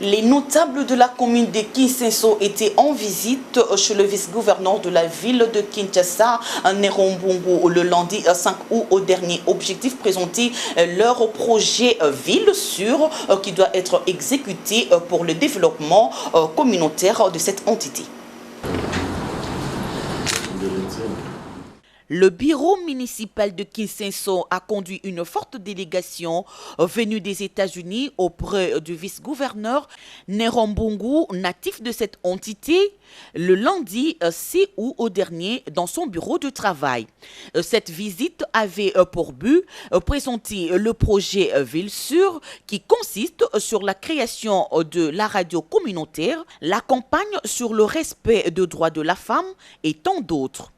Les notables de la commune de Kisenso étaient en visite chez le vice-gouverneur de la ville de Kinshasa, Nerombongo, le lundi 5 août au dernier. Objectif, présenter leur projet ville sûre qui doit être exécuté pour le développement communautaire de cette entité. Le bureau municipal de Kisenso a conduit une forte délégation venue des États-Unis auprès du vice-gouverneur Nerombongo, natif de cette entité, le lundi 6 août au dernier dans son bureau de travail. Cette visite avait pour but de présenter le projet Ville Sûre qui consiste sur la création de la radio communautaire, la campagne sur le respect des droits de la femme et tant d'autres.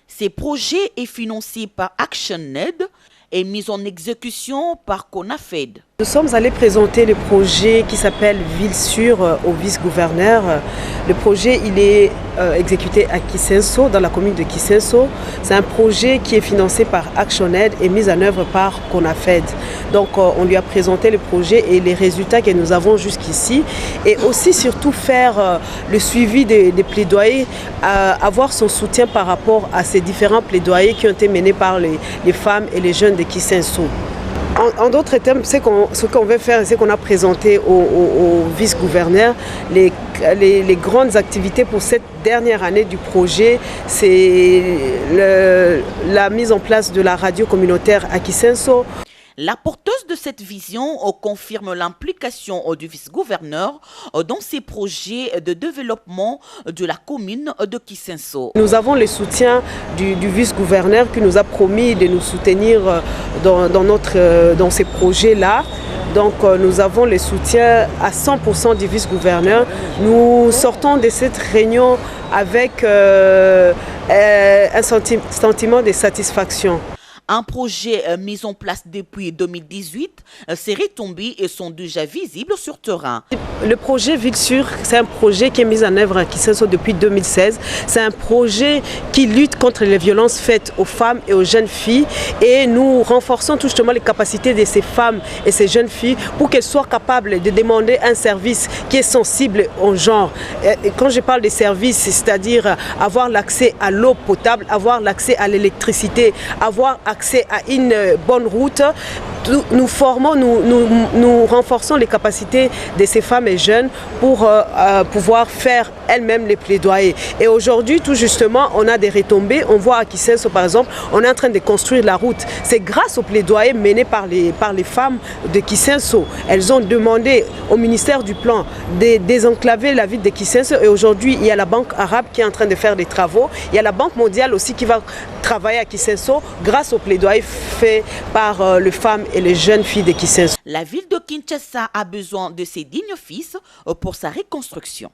Ces projets est financé par ActionAid et mis en exécution par CONAFED. Nous sommes allés présenter le projet qui s'appelle Ville Sûre au vice-gouverneur. Le projet il est exécuté à Kisenso, dans la commune de Kisenso. C'est un projet qui est financé par ActionAid et mis en œuvre par CONAFED. Donc on lui a présenté le projet et les résultats que nous avons jusqu'ici. Et aussi surtout faire le suivi des plaidoyers, avoir son soutien par rapport à ces différents plaidoyers qui ont été menés par les femmes et les jeunes de Kisenso. En d'autres termes, ce qu'on veut faire, c'est qu'on a présenté au vice-gouverneur les grandes activités pour cette dernière année du projet. C'est la mise en place de la radio communautaire à Kisenso. La porteuse de cette vision confirme l'implication du vice-gouverneur dans ces projets de développement de la commune de Kisenso. Nous avons le soutien du vice-gouverneur qui nous a promis de nous soutenir dans ces projets-là. Donc nous avons le soutien à 100% du vice-gouverneur. Nous sortons de cette réunion avec un sentiment de satisfaction. Un projet mis en place depuis 2018, ses retombées sont déjà visibles sur terrain. Le projet Ville Sûre, c'est un projet qui est mis en œuvre à Kisenso depuis 2016. C'est un projet qui lutte contre les violences faites aux femmes et aux jeunes filles. Et nous renforçons tout justement les capacités de ces femmes et ces jeunes filles pour qu'elles soient capables de demander un service qui est sensible au genre. Et quand je parle des services, c'est-à-dire avoir l'accès à l'eau potable, avoir l'accès à l'électricité, avoir accès à une bonne route. Nous formons, nous renforçons les capacités de ces femmes et jeunes pour pouvoir faire elles-mêmes les plaidoyers. Et aujourd'hui, tout justement, on a des retombées. On voit à Kisenso, par exemple, on est en train de construire la route. C'est grâce aux plaidoyers menés par les femmes de Kisenso. Elles ont demandé au ministère du Plan de désenclaver la ville de Kisenso. Et aujourd'hui, il y a la Banque arabe qui est en train de faire des travaux. Il y a la Banque mondiale aussi qui va travailler à Kisenso grâce aux plaidoyers faits par les femmes et les jeunes filles de Kisenso. La ville de Kinshasa a besoin de ses dignes fils pour sa reconstruction.